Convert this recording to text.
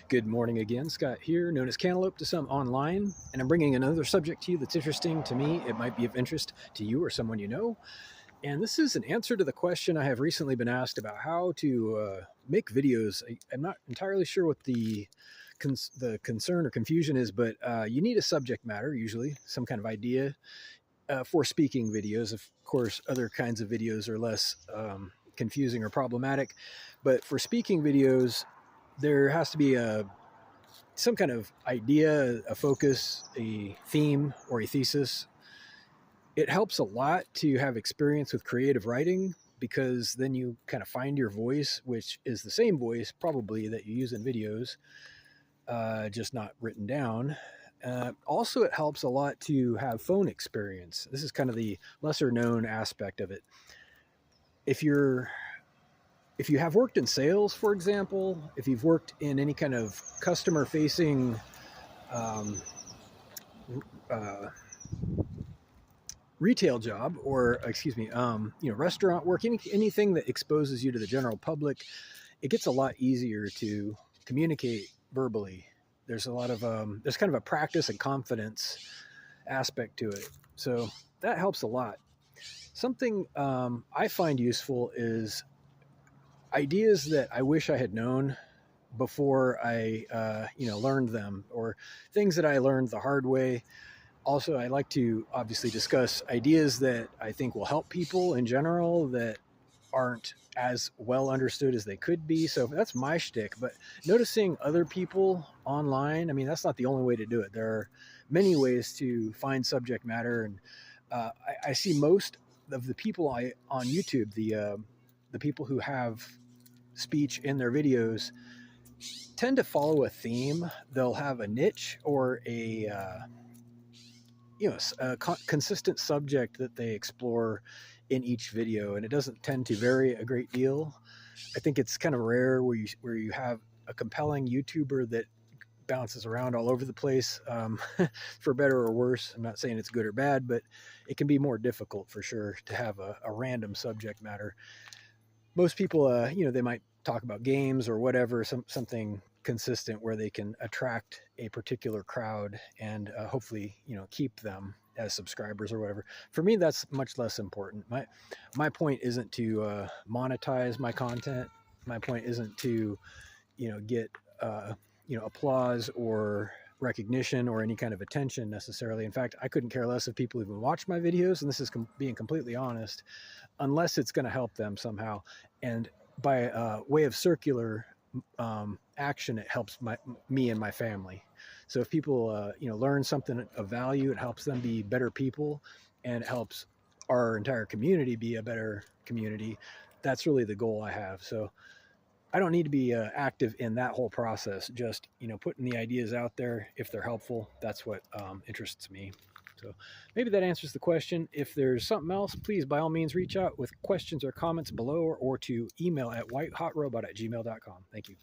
Good morning again, Scott here, known as Cantaloupe to some online, and I'm bringing another subject to you that's interesting to me. It might be of interest to you or someone you know. And this is an answer to the question I have recently been asked about how to make videos. I'm not entirely sure what the concern or confusion is, but you need a subject matter, usually some kind of idea for speaking videos. Of course, other kinds of videos are less confusing or problematic, but for speaking videos, there has to be some kind of idea, a focus, a theme, or a thesis. It helps a lot to have experience with creative writing because then you kind of find your voice, which is the same voice probably that you use in videos, just not written down. Also, it helps a lot to have phone experience. This is kind of the lesser known aspect of it. If you're if you have worked in sales, for example, if you've worked in any kind of customer facing um, uh, retail job, or excuse me, restaurant work, anything that exposes you to the general public, it gets a lot easier to communicate verbally. There's a lot of there's kind of a practice and confidence aspect to it, so that helps a lot. Something I find useful is ideas that I wish I had known before I learned them, or things that I learned the hard way. Also, I like to obviously discuss ideas that I think will help people in general that aren't as well understood as they could be. So that's my shtick. But noticing other people online, I mean, that's not the only way to do it. There are many ways to find subject matter, and I see most of the people on YouTube, the people who have speech in their videos, tend to follow a theme. They'll have a niche or a consistent subject that they explore in each video, and it doesn't tend to vary a great deal. I think it's kind of rare where you have a compelling YouTuber that bounces around all over the place, for better or worse. I'm not saying it's good or bad, but it can be more difficult for sure to have a random subject matter. Most people, they might talk about games or whatever, something consistent where they can attract a particular crowd and hopefully, keep them as subscribers or whatever. For me, that's much less important. My point isn't to monetize my content. My point isn't to, get applause or recognition or any kind of attention necessarily. In fact, I couldn't care less if people even watch my videos, and this is being completely honest, unless it's going to help them somehow. And by way of circular action, it helps me and my family. So if people learn something of value, it helps them be better people, and it helps our entire community be a better community. That's really the goal I have. So I don't need to be active in that whole process. Just putting the ideas out there. If they're helpful, that's what interests me. So maybe that answers the question. If there's something else, please by all means reach out with questions or comments below, or to email at whitehotrobot@gmail.com. Thank you.